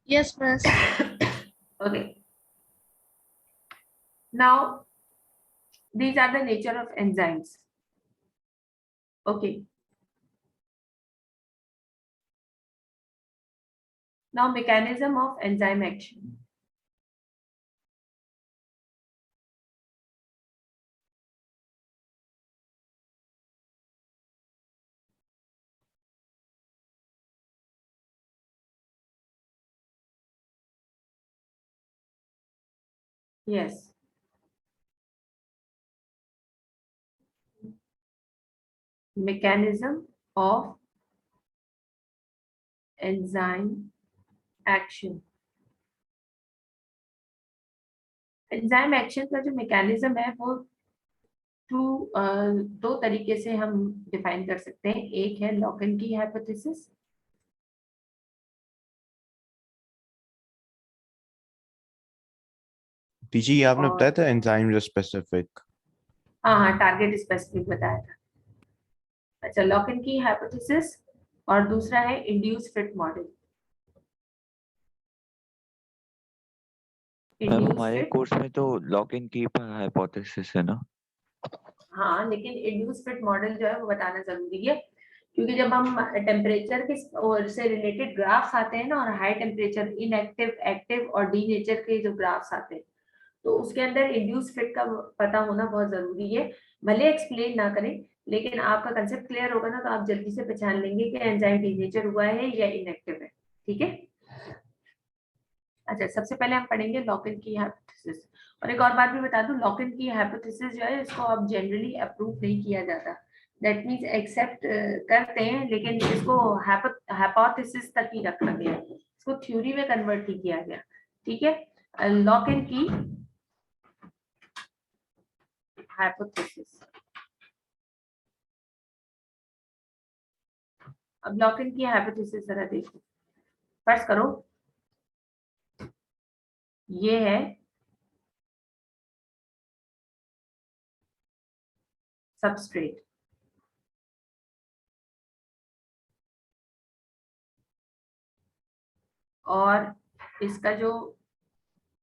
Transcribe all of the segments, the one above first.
Yes, miss. Okay. Now, these are the nature of enzymes. Okay. Now, mechanism of enzyme action. Yes. Mechanism of enzyme action. Enzyme action का जो mechanism है वो दो तरीके से हम डिफाइन कर सकते हैं। एक है लॉकन की हाइपोथेसिस, पीजी ये आपने और बताया था एंजाइम स्पेसिफिक। हाँ, टारगेट स्पेसिफिक बताया था। अच्छा, लॉकन की हाइपोथेसिस, और दूसरा है इंड्यूस फिट मॉडल। मैम हमारे कोर्स में तो लॉक इन की हाइपोथेसिस है ना। हाँ, लेकिन इंड्यूस फिट मॉडल जो है वो बताना जरूरी है, क्योंकि जब हम टेम्परेचर के और से रिलेटेड ग्राफ्स आते हैं ना, और हाई टेम्परेचर, इनएक्टिव, एक्टिव और डी नेचर के जो ग्राफ्स आते हैं, तो उसके अंदर इंड्यूस फिट का पता होना बहुत जरूरी है। भले एक्सप्लेन ना करें, लेकिन आपका कंसेप्ट क्लियर होगा ना, तो आप जल्दी से पहचान लेंगे कि एंजाइम डी नेचर हुआ है या इनएक्टिव है। ठीक है। अच्छा, सबसे पहले हम पढ़ेंगे लॉकन की हाइपोथेसिस। और एक और बात भी बता दूं, लॉकन की हाइपोथेसिस जो है इसको अब जनरली अप्रूव नहीं किया जाता। दैट मींस एक्सेप्ट करते हैं, लेकिन इसको हाइपोथेसिस तक ही रखा गया, इसको थ्योरी में कन्वर्ट नहीं किया गया। ठीक है। लॉकन की हाइपोथेसिस। अब लॉकन की हाइपोथेसिस जरा देखो। फर्स्ट करो, ये है सबस्ट्रेट, और इसका जो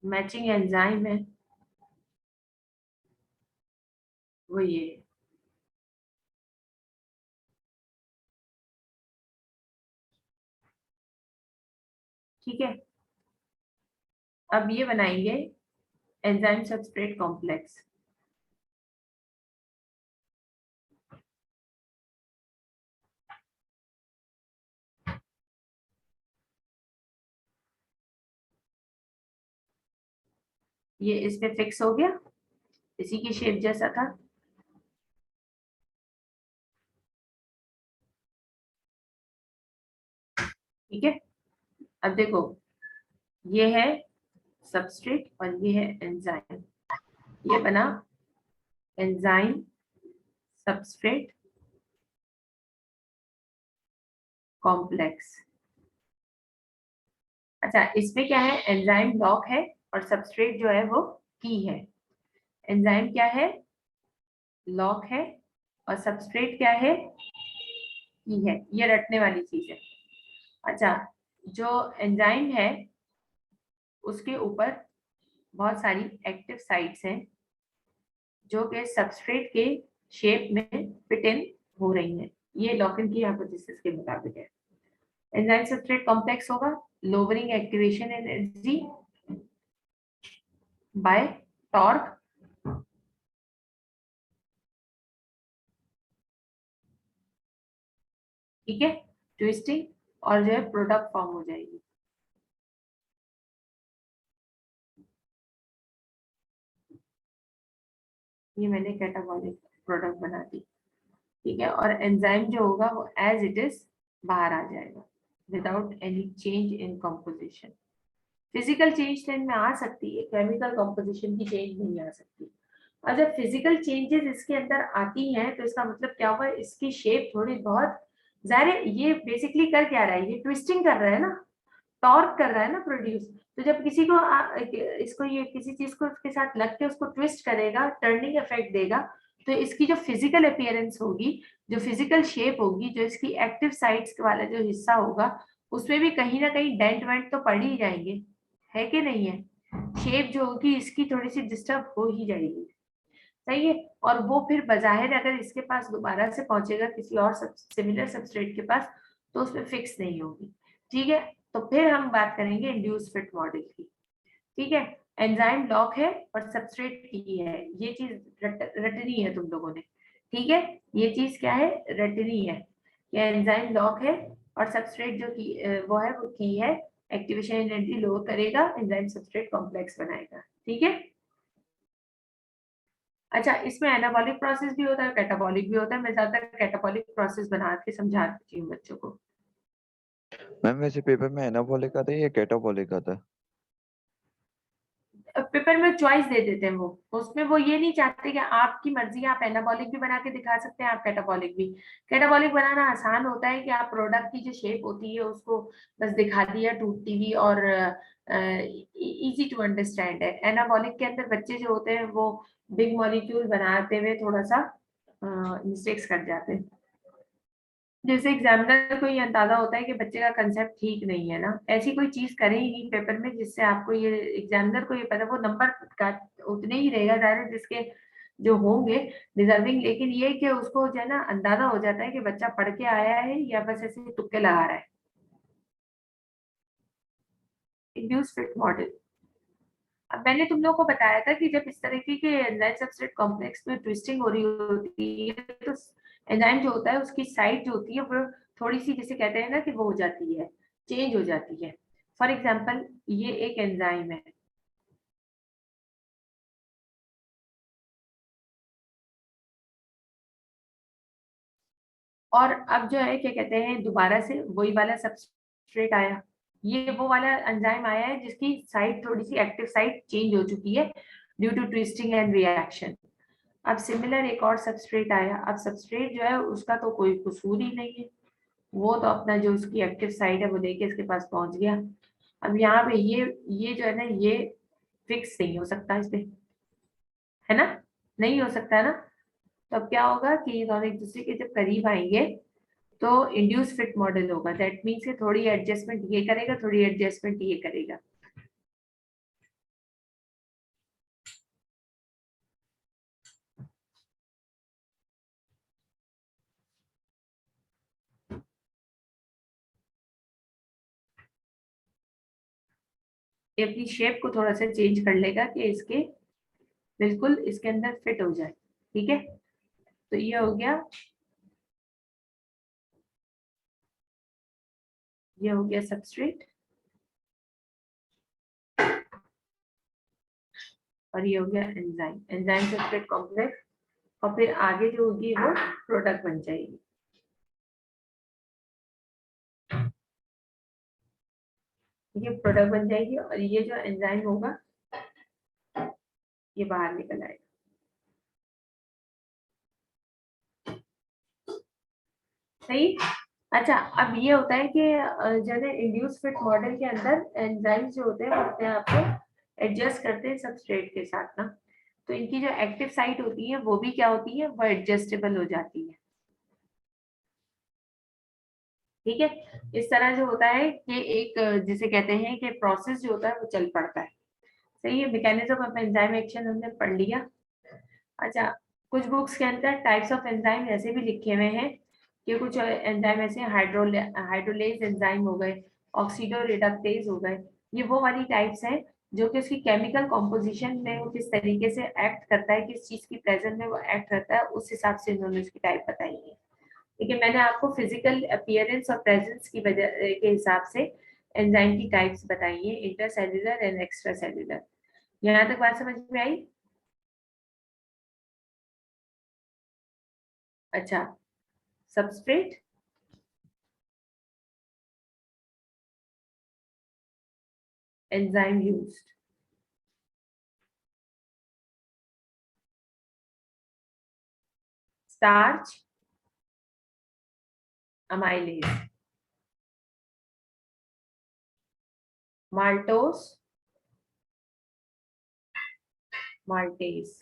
मैचिंग एंजाइम है वो ये है। ठीक है। अब ये बनाएंगे एंजाइम सबस्ट्रेट कॉम्प्लेक्स। ये इस पे फिक्स हो गया, इसी की शेप जैसा था। ठीक है। अब देखो, ये है सबस्ट्रेट और ये है एंजाइम। ये बना एंजाइम सबस्ट्रेट कॉम्प्लेक्स। अच्छा, इसमें क्या है, एंजाइम लॉक है और सबस्ट्रेट जो है वो की है। एंजाइम क्या है, लॉक है, और सबस्ट्रेट क्या है, की है। ये रटने वाली चीज है। अच्छा, जो एंजाइम है उसके ऊपर बहुत सारी एक्टिव साइट्स हैं जो कि सबस्ट्रेट के शेप में फिट इन हो रही हैं। ये लॉकन की हाइपोथेसिस के मुताबिक है। एंजाइम सबस्ट्रेट कॉम्प्लेक्स होगा lowering activation energy by torque, ठीक है, ट्विस्टिंग, और जो है प्रोडक्ट फॉर्म हो जाएगी। ये मैंने कैटाबॉलिक प्रोडक्ट बना दी। ठीक है। और एंजाइम जो होगा वो एज इट इज बाहर आ जाएगा without any change in composition. Physical change तो इनमें आ सकती है, केमिकल कंपोजिशन की चेंज नहीं आ सकती। और जब फिजिकल चेंजेस इसके अंदर आती हैं तो इसका मतलब क्या हुआ, इसकी शेप थोड़ी बहुत, जाहिर है ये बेसिकली कर क्या रहा है, ये ट्विस्टिंग कर रहा है ना, टॉर्क कर रहा है ना प्रोड्यूस। तो जब किसी को इसको ये किसी चीज को उसके साथ लग के उसको ट्विस्ट करेगा, टर्निंग इफेक्ट देगा, तो इसकी जो फिजिकल अपीयरेंस होगी, जो फिजिकल शेप होगी, जो इसकी एक्टिव साइट्स वाला जो हिस्सा होगा, उसमें भी कहीं ना कहीं डेंट वेंट तो पड़ ही जाएंगे, है कि नहीं है? शेप जो होगी इसकी थोड़ी सी डिस्टर्ब हो ही जाएगी, सही है। और वो फिर बजाहिर अगर इसके पास दोबारा से पहुंचेगा किसी और सिमिलर सबस्ट्रेट के पास, तो उसमें फिक्स नहीं होगी, ठीक है। तो फिर हम बात करेंगे इंड्यूस फिट मॉडल की, ठीक है। एंजाइम लॉक है और सबस्ट्रेट की है, ये चीज रटनी है तुम लोगों ने, ठीक है। ये चीज क्या है, रटनी है कि एंजाइम लॉक है और सबस्ट्रेट जो की वो है वो की है, एक्टिवेशन एनर्जी लो करेगा, एंजाइम सबस्ट्रेट कॉम्प्लेक्स बनाएगा, ठीक है। अच्छा, इसमें एनाबॉलिक प्रोसेस भी होता है, कैटाबॉलिक भी होता है। मैं ज्यादातर कैटाबॉलिक प्रोसेस बना के समझाती हूँ बच्चों को। मैम वैसे पेपर में एनाबॉलिक आता है या कैटाबॉलिक आता है? पेपर में चॉइस दे देते हैं वो, उसमें वो ये नहीं चाहते कि आपकी मर्जी है, आप एनाबॉलिक भी बना के दिखा सकते हैं, आप कैटाबॉलिक भी। कैटाबॉलिक बनाना आसान होता है कि आप प्रोडक्ट की जो शेप होती है उसको बस दिखा दिया टूटती हुई, और इजी टू अंडरस्टैंड है। एनाबॉलिक के अंदर बच्चे जो होते हैं वो बिग मॉलिक्यूल बनाते हुए थोड़ा सा मिस्टेक्स कर जाते हैं। जैसे एग्जामिनर को ये अंदाजा होता है कि बच्चे का कंसेप्ट ठीक नहीं है ना, ऐसी कोई चीज करे ही नहीं पेपर में जिससे आपको ये, एग्जामिनर को ये पता, वो नंबर का उतने ही रहेगा डायरेक्ट जिसके जो होंगे डिजर्विंग, लेकिन ये कि उसको जो है ना अंदाजा हो जाता है कि बच्चा पढ़ के आया है या बस ऐसे तुक्के लगा रहा है। इंड्यूस फिट मॉडल, अब मैंने तुम लोगों को बताया था कि जब इस तरीके के एंजाइम सबस्ट्रेट कॉम्प्लेक्स में ट्विस्टिंग हो रही होती है, तो एंजाइम जो होता है उसकी साइट जो होती है वो थोड़ी सी, जिसे कहते हैं ना कि वो हो जाती है, चेंज हो जाती है। फॉर एग्जाम्पल ये एक एंजाइम है, और अब जो है क्या कहते हैं, दोबारा से वही वाला सबस्ट्रेट आया, ये वो वाला एंजाइम आया है जिसकी साइट थोड़ी सी, एक्टिव साइट चेंज हो चुकी है due to twisting and reaction. अब सिमिलर एक और सबस्ट्रेट आया, अब सबस्ट्रेट जो है उसका तो कोई कसूर ही नहीं है, वो तो अपना जो उसकी एक्टिव साइट है वो लेके इसके पास पहुंच गया। अब यहाँ पे ये जो है ना, ये फिक्स नहीं हो सकता इस पे, है ना, नहीं हो सकता है ना। तो अब क्या होगा कि ये दोनों एक दूसरे के जब करीब आएंगे तो इंड्यूस फिट मॉडल होगा, दैट मीन्स कि थोड़ी एडजस्टमेंट ये करेगा, थोड़ी एडजस्टमेंट ये करेगा। ये अपनी शेप को थोड़ा सा चेंज कर लेगा कि इसके बिल्कुल इसके अंदर फिट हो जाए, ठीक है। तो ये हो गया, ये हो गया सबस्ट्रेट, और ये हो गया एंजाइम, एंजाइम सबस्ट्रेट कॉम्प्लेक्स, और फिर आगे जो होगी वो प्रोडक्ट बन जाएगी। ये प्रोडक्ट बन जाएगी और ये जो एंजाइम होगा ये बाहर निकल आएगा, सही। अच्छा, अब ये होता है कि जो है इंड्यूस फिट मॉडल के अंदर एंजाइम जो होते हैं वो अपने आप को एडजस्ट करते हैं सबस्ट्रेट के साथ ना, तो इनकी जो एक्टिव साइट होती है वो भी क्या होती है, वो एडजस्टेबल हो जाती है, ठीक है। इस तरह जो होता है कि एक जिसे कहते हैं कि प्रोसेस जो होता है वो चल पड़ता है, सही है। मैकेनिज्म ऑफ एंजाइम एक्शन हमने पढ़ लिया। अच्छा, कुछ बुक्स के अंदर टाइप्स ऑफ एंजाइम ऐसे भी लिखे हुए हैं कि कुछ एंजाइम ऐसे हाइड्रोलेज एंजाइम हो गए, ऑक्सीडो रिडक्टेज हो गए, ये वो वाली टाइप्स हैं जो कि उसकी केमिकल कॉम्पोजिशन में वो किस तरीके से एक्ट करता है, किस चीज की प्रेजेंस में वो एक्ट करता है, उस हिसाब से इन्होंने उसकी टाइप बताई है। लेकिन मैंने आपको फिजिकल अपीयरेंस और प्रेजेंस की वजह के हिसाब से एंजाइम की टाइप्स बताई है, इंटरसेल्युलर एंड एक्स्ट्रा सेल्युलर। यहाँ तक बात समझ में आई? अच्छा, substrate, enzyme used, starch, amylase, maltose, maltase,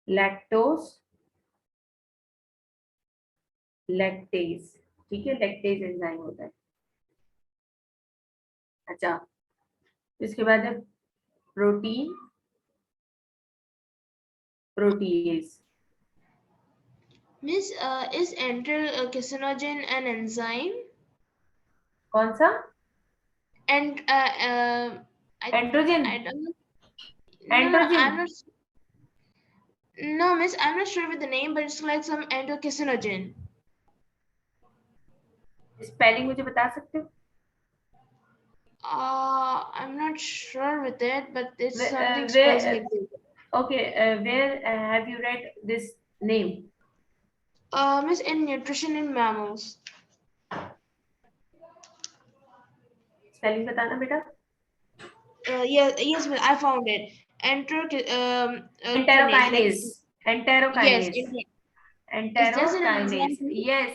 lactose, lactase, ठीक है, लैक्टेज एंजाइम होता है। अच्छा, इसके बाद है protein protease. Miss, is enterocyanin an enzyme? कौन सा? And androgen? I don't know. Androgen? No, I'm not. No, Miss, I'm not sure with the name, but it's like some endocarcinogen. Spelling मुझे बता सकते हो? I'm not sure with it, but it's Where- something where- spells like this. Okay, where have you read this name? Miss, in nutrition in mammals. Spelling बताना बेटा। Yes, Miss, I found it. Enterokinase. Yes, Enterokinase. Is this an Enterokinase. enzyme? Yes.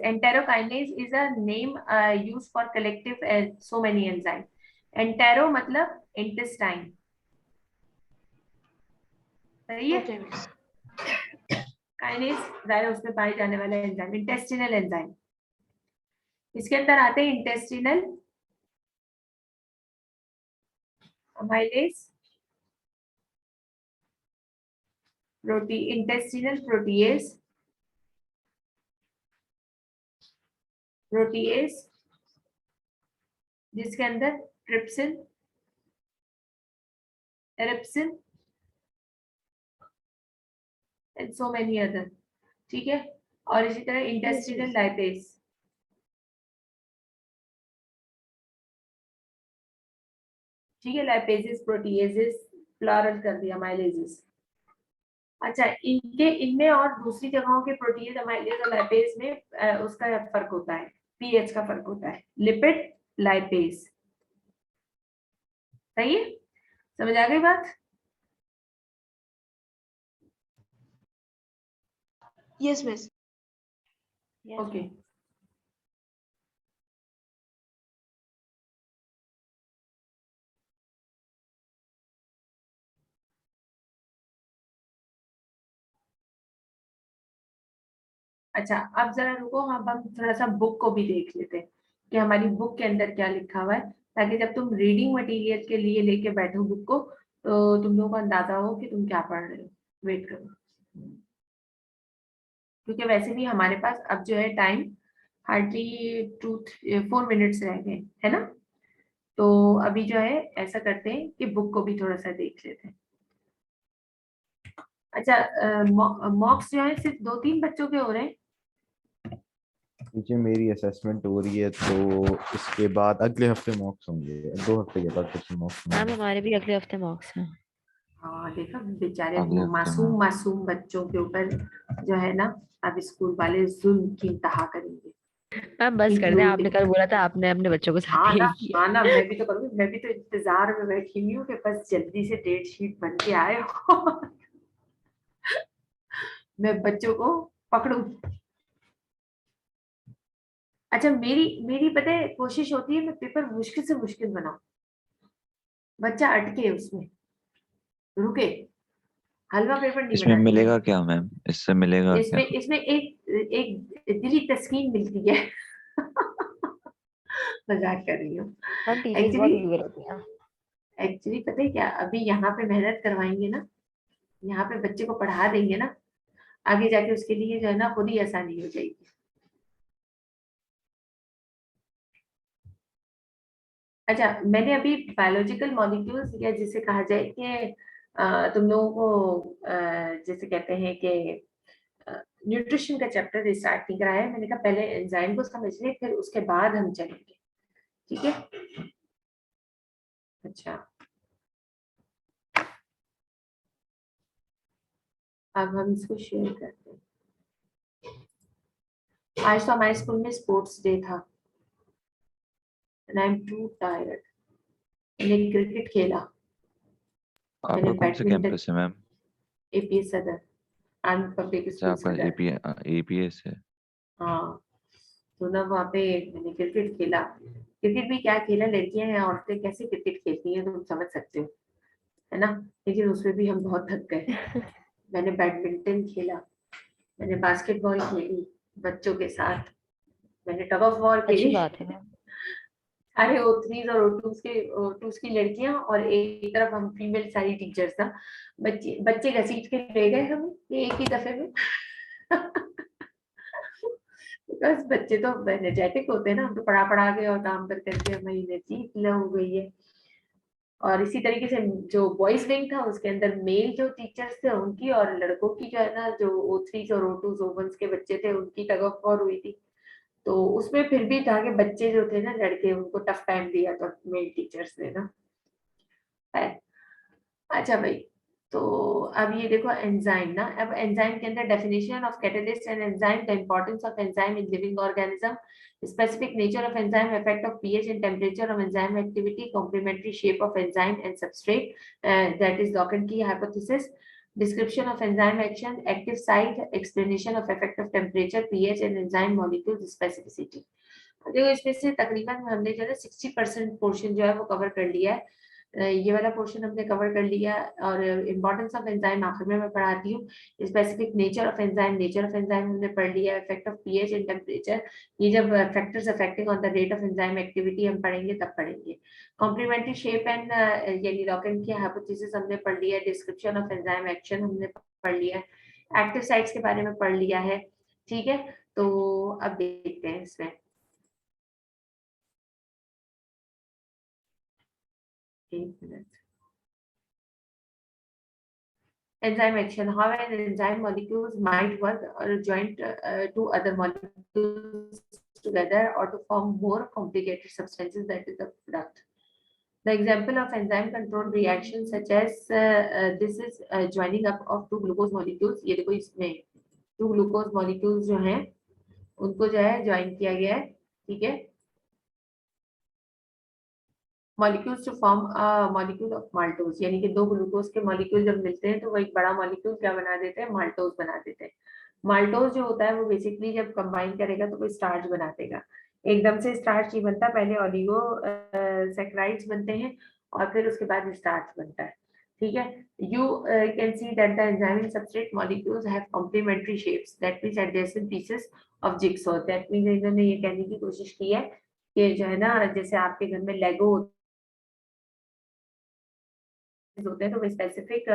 Enterokinase is a name used for collective so many enzymes. Entero मतलब intestine. सही है? Okay, Miss. Kinase जाहिर है उसमें पाए जाने वाले एंजाइम, इंटेस्टिनल एंजाइम। इसके अंदर आते हैं इंटेस्टिनल अमाइलेज, इंटेस्टिनल प्रोटीएज, जिसके अंदर trypsin, erepsin and so many other. ठीक है, और इसी तरह इंटेस्टिनल लाइपेज। ठीक है, लाइपेजेस, प्रोटीएजेस, प्लूरल कर दिया, अमाइलेजेस। अच्छा, इनमें और दूसरी जगहों के प्रोटीएज, अमाइलेज और लाइपेज में उसका फर्क होता है, पीएच का फर्क होता है। Lipid, lipase. सही है, समझ आ गई बात? Yes, Miss. ओके। अच्छा, अब जरा रुको, हम थोड़ा सा बुक को भी देख लेते हैं कि हमारी बुक के अंदर क्या लिखा हुआ है, ताकि जब तुम रीडिंग मटेरियल के लिए लेके बैठो बुक को, तो तुम लोगों को अंदाजा हो कि तुम क्या पढ़ रहे हो। वेट करो, क्योंकि वैसे भी हमारे पास अब जो है टाइम हार्डली 4 मिनट्स रह गए, है ना? तो अभी जो है ऐसा करते हैं कि बुक को भी थोड़ा सा देख लेते हैं। अच्छा, मॉक्स जो है सिर्फ 2-3 बच्चों के हो रहे हैं। नीचे मेरी असेसमेंट हो रही है, तो इसके बाद अगले हफ्ते मॉक्स होंगे, 2 हफ्ते के बाद फिर मॉक्स मैम होंगे। हमारे भी अगले हफ्ते मॉक्स हैं। हाँ, देखा, बेचारे अगले हफ्ते मासूम बच्चों के ऊपर जो है ना अब स्कूल वाले जुल्म की इंतहा करेंगे। मैम बस कर दें, आपने कल बोला था आपने अपने बच्चों को साथ हाँ ना, यही किया। हाँ ना, मैं भी तो करूँगी, मैं भी तो इंतजार में बैठी हुई हूँ कि बस जल्दी से डेट शीट बन के आए हो मैं बच्चों को पकड़ूं। अच्छा, मेरी पता है कोशिश होती है मैं पेपर मुश्किल से मुश्किल बनाऊं, बच्चा अटके उसमें, रुके, हलवा पेपर नहीं इसमें बनाती मैं। मिलेगा क्या मैम? इससे मिलेगा क्या? इसमें एक दिली तस्कीन मिलती है मजाक कर रही हूँ। मैम टीचर्स बहुत एक्चुअली ईगो रहती हैं। एक्चुअली पता है क्या, अभी यहाँ पे मेहनत करवाएंगे ना, यहाँ पे बच्चे को पढ़ा देंगे ना, आगे जाके उसके लिए जो है ना खुद ही आसानी हो जाएगी। अच्छा, मैंने अभी बायोलॉजिकल मॉलिक्यूल्स, या जिसे कहा जाए कि तुम लोगों को जैसे कहते हैं कि न्यूट्रिशन का चैप्टर स्टार्ट नहीं कराया है। मैंने कहा पहले एंजाइम को समझ लें, फिर उसके बाद हम चलेंगे। ठीक है? अच्छा, अब हम इसको शेयर करते हैं। आज तो हमारे स्कूल में स्पोर्ट्स डे था, and I'm too tired. मैंने क्रिकेट खेला, आपका मैंने कौन सा बैडमिंटन, कैंपस है मैम? एपीएस सदर, आनंद पब्लिक अच्छा, स्कूल आपका सदर। एपीएस है। हाँ, तो ना वहाँ पे मैंने क्रिकेट खेला। क्रिकेट भी क्या खेला, लड़कियां हैं, औरतें कैसे क्रिकेट खेलती हैं तुम समझ सकते हो, है ना? लेकिन उसमें भी हम बहुत थक गए। मैंने बैडमिंटन खेला, मैंने बास्केटबॉल खेली बच्चों के साथ, मैंने टग ऑफ वॉर अच्छी खेली। बात है मैम। अरे O3s और O2s की लड़कियां और एक तरफ हम फीमेल सारी टीचर्स ना, बच्चे बच्चे घसीट के ले गए हमें एक ही दफे में। बस बच्चे तो एनर्जेटिक होते हैं ना, हम तो पढ़ा पढ़ा के और काम कर करके हमारी एनर्जी लो हो गई है। और इसी तरीके से जो बॉयज विंग था उसके अंदर मेल जो टीचर्स थे उनकी और लड़कों की जो है ना, जो O3s और O2s O1s के बच्चे थे उनकी टग ऑफ वॉर हुई थी। तो उसमें फिर भी था कि बच्चे जो थे ना लड़के, उनको टफ टाइम दिया था मेल टीचर्स ने ना। है। अच्छा भाई, तो अब ये देखो एंजाइम ना, अब एंजाइम के अंदर definition of catalyst and enzyme, the importance of enzyme in living organism, specific nature of enzyme, effect of pH and temperature of enzyme activity, complementary shape of enzyme and substrate, that is Locke-Key hypothesis, description of enzyme action, active site, explanation of effect of temperature, pH and enzyme molecules specificity। देखो इसमें से तकरीबन हमने जो है 60% portion जो है वो कवर कर लिया है। ये वाला पोर्शन हमने कवर कर लिया और इम्पोर्टेंस ऑफ एंजाइम आखिर में मैं पढ़ाती हूँ। स्पेसिफिक नेचर ऑफ एंजाइम हमने पढ़ लिया। Effect of pH and temperature, ये जब factors affecting on the rate of enzyme activity हम पढ़ेंगे तब पढ़ेंगे। कॉम्प्लीमेंट्री शेप एंड यानी लॉक-इन की हाइपोथेसिस हमने पढ़ लिया है। डिस्क्रिप्शन ऑफ एंजाइम एक्शन हमने पढ़ लिया है। एक्टिव साइट्स के बारे में पढ़ लिया है। ठीक है, तो अब देखते हैं इसमें। एक minute. Enzyme action, how an enzyme molecules might work or joint to other molecules together or to form more complicated substances, that is the product. The example of enzyme controlled reaction such as this is joining up of two glucose molecules। ये देखो इसमें two glucose molecules जो हैं उनको जो है join किया गया है। ठीक है, molecules to form molecule of maltose, यानी कि दो ग्लूकोज के मॉलिक्यूल जब मिलते हैं तो वो एक बड़ा मॉलिक्यूल क्या बना देते हैं, माल्टोज बना देते हैं। माल्टोज जो होता है वो बेसिकली जब कंबाइन करेगा तो वो स्टार्च बना देगा। एकदम से स्टार्च नहीं बनता, पहले ओलिगो सैकराइड्स बनते हैं और फिर उसके बाद स्टार्च बनता है। ठीक है, you can see that the enzyme and substrate molecules have complementary shapes, that means adjacent pieces of jigsaw। that means इन्होंने ये कहने की कोशिश की है कि जो है ना, जैसे आपके घर में लेगो होते हैं तो वो स्पेसिफिक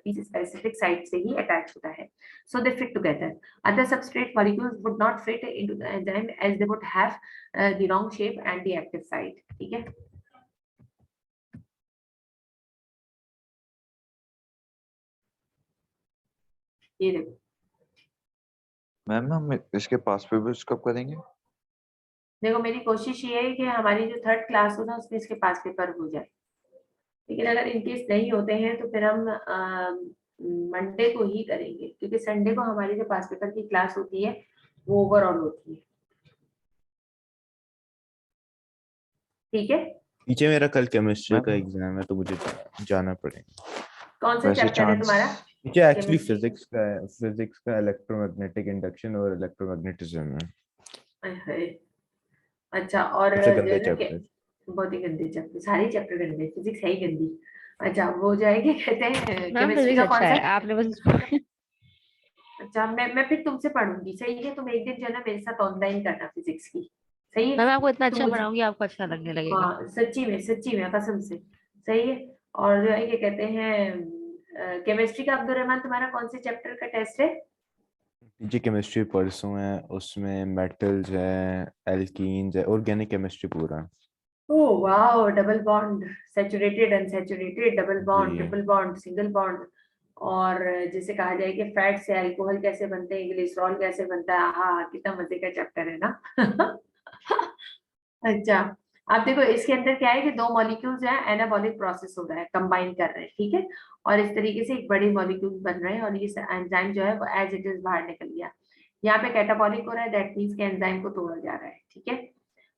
पीस स्पेसिफिक साइट से ही अटैच होता है। So they fit together. Other substrate molecules would not fit into the enzyme as they would have the wrong shape and the active site. ठीक है, ये देखो मैम हम इसके पास पेपर्स कब करेंगे? देखो मेरी कोशिश ये है कि हमारी जो थर्ड क्लास हो ना उसमें इसके पास पेपर हो जाए। लेकिन अगर इनकेस नहीं होते हैं तो फिर हम मंडे को ही करेंगे, क्योंकि संडे को हमारी जो पास पेपर की क्लास होती है वो ओवरऑल होती है। ठीक है, पीछे मेरा कल केमिस्ट्री का मैम एग्जाम है तो मुझे जाना पड़ेगा। कौन सा वैसे चैप्टर है चांस तुम्हारा? मुझे एक्चुअली Chemistry? फिजिक्स का इलेक्ट्रोमैग्नेटिक इंडक्शन और इलेक्ट्रोमैग्नेटिज्म है। अरे, अच्छा, और सबसे जो गंदे है ना चैप्टर। बहुत ही गंदे चैप्टर, सारे चैप्टर गंदे, फिजिक्स है ही गंदी। अच्छा, वो जाएगी कहते हैं मैम केमिस्ट्री फिजिक्स का अच्छा कौन है, सा? आपने बस इसको अच्छा, मैं फिर तुमसे पढ़ूंगी, सही है? तुम एक दिन जो है ना मेरे साथ ऑनलाइन करना फिजिक्स की, सही है? मैम आपको इतना तो अच्छा मुझे, पढ़ाऊंगी आपको अच्छा लगने लगेगा। हाँ सच्ची में कसम से, सही है। और जो है ये कहते हैं केमिस्ट्री का अब्दुल रहमान तुम्हारा कौन से चैप्टर का टेस्ट है? जी केमिस्ट्री परसों है, उसमें मेटल्स है, एल्कीन्स है, ऑर्गेनिक केमिस्ट्री पूरा। Oh wow, double bond, saturated unsaturated, double bond, जी ट्रिपल बॉन्ड, सिंगल बॉन्ड, और जिसे कहा जाए कि फैट से अल्कोहल कैसे बनते हैं, ग्लिसरॉल कैसे बनता है। हाँ, कितना मजे का चैप्टर है ना। अच्छा, आप देखो इसके अंदर क्या है कि दो मॉलिक्यूल्स हैं, एनाबॉलिक प्रोसेस हो रहा है, कंबाइन कर रहे हैं। ठीक है, और इस तरीके से एक बड़े मॉलिक्यूल बन रहे हैं और ये एंजाइम जो है वो एज इट इज बाहर निकल गया। यहाँ पे कैटाबॉलिक हो रहा है, दैट मीन्स के एंजाइम को तोड़ा जा रहा है। ठीक है,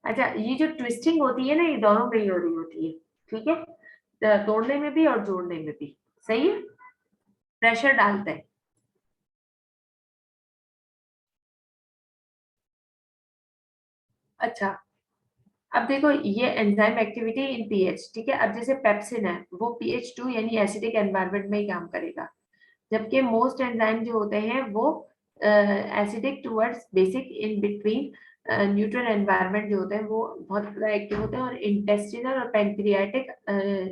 अच्छा, ये जो ट्विस्टिंग होती है ना, ये दोनों में ही हो रही होती है। ठीक है, तोड़ने में भी और जोड़ने में भी, सही है, प्रेशर डालते हैं। अच्छा, अब देखो ये एंजाइम एक्टिविटी इन पीएच। ठीक है, अब जैसे पेप्सिन है वो pH 2 यानी एसिडिक एनवायरनमेंट में ही काम करेगा, जबकि मोस्ट एंजाइम जो होते हैं वो acidic towards basic in between neutral environment जो होते हैं वो बहुत ज़्यादा एक्टिव होते हैं, और इंटेस्टिनल और पैंक्रियाटिक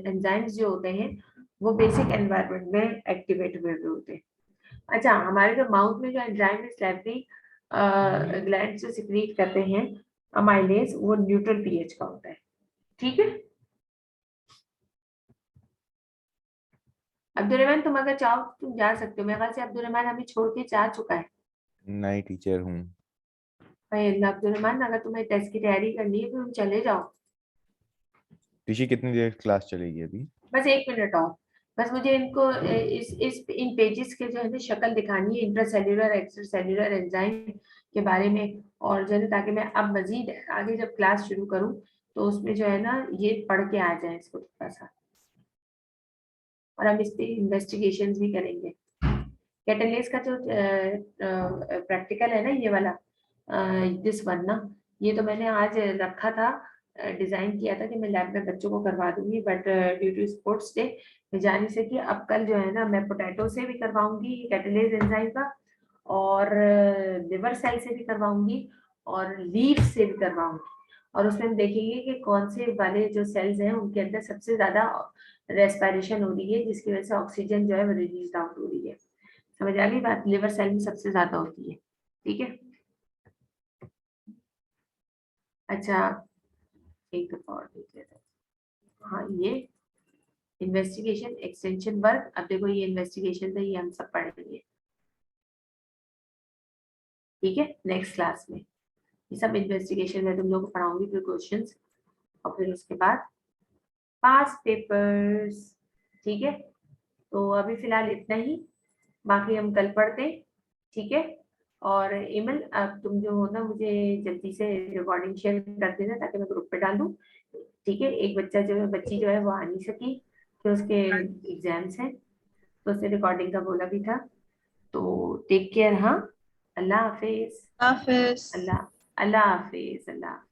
एंजाइम्स जो होते हैं वो बेसिक एनवायरनमेंट में एक्टिवेट हुए हुए होते हैं। अच्छा, हमारे जो माउथ में जो एंजाइम है सैलिवरी ग्लैंड से सिक्रीट करते हैं अमाइलेज, वो न्यूट्रल पीएच का होता है। ठीक है, अब्दुलरहमान तुम अगर चाहो तुम जा सकते हो, मेरे ख्याल से अब्दुलरहमान हमें छोड़ के जा चुका है। नहीं टीचर हूँ। भाई अब्दुलरहमान, अगर तुम्हें टेस्ट की तैयारी करनी है तो तुम चले जाओ। टीचर कितनी देर क्लास चलेगी अभी? बस 1 मिनट और, बस मुझे इनको इस इन पेजेस के जो है ना शक्ल दिखानी है इंट्रासेल्युलर एक्स्ट्रासेल्युलर एंजाइम के बारे में, और जो है ना ताकि मैं अब मजीद आगे जब क्लास शुरू करूं तो उसमें जो है ना ये पढ़ के आ जाए इसको थोड़ा सा, और हम इस पे इन्वेस्टिगेशन भी करेंगे। कैटलेस का जो प्रैक्टिकल है ना ये वाला, दिस वन ना, ये तो मैंने आज रखा था, डिजाइन किया था कि मैं लैब में बच्चों को करवा दूंगी, but due to sports day मैं जा नहीं सकी। अब कल जो है ना मैं पोटैटो से भी करवाऊंगी कैटलेस एंजाइम का, और लिवर सेल से भी करवाऊंगी, और लीफ से भी करवाऊंगी, और उसमें हम देखेंगे कि कौन से वाले जो सेल्स हैं उनके अंदर सबसे ज्यादा रेस्पिरेशन हो रही है, जिसकी वजह से ऑक्सीजन जो है वो रिलीज आउट हो रही है। समझ आ गई बात? लिवर सेल में सबसे ज्यादा होती है। ठीक है, अच्छा एक दफा और देख लेते हैं। हाँ, ये इन्वेस्टिगेशन एक्सटेंशन वर्क, अब देखो ये इन्वेस्टिगेशन था, ये हम सब पढ़ेंगे। ठीक है, नेक्स्ट क्लास में ये सब इन्वेस्टिगेशन में तुम लोग को पढ़ाऊंगी, फिर क्वेश्चंस, और फिर उसके बाद पास पेपर्स। ठीक है, तो अभी फिलहाल इतना ही, बाकी हम कल पढ़ते हैं। ठीक है, और इमन अब तुम जो हो ना मुझे जल्दी से रिकॉर्डिंग शेयर कर देना ताकि मैं ग्रुप पे डाल दूं। ठीक है, एक बच्चा जो है बच्ची जो है वो आ नहीं सकी कि उसके एग्जाम्स हैं, तो उसने रिकॉर्डिंग का बोला भी था। तो टेक केयर, हाँ, अल्लाह हाफिज। हाफिज। अल्लाह अल्लाह हाफिज। अल्लाह।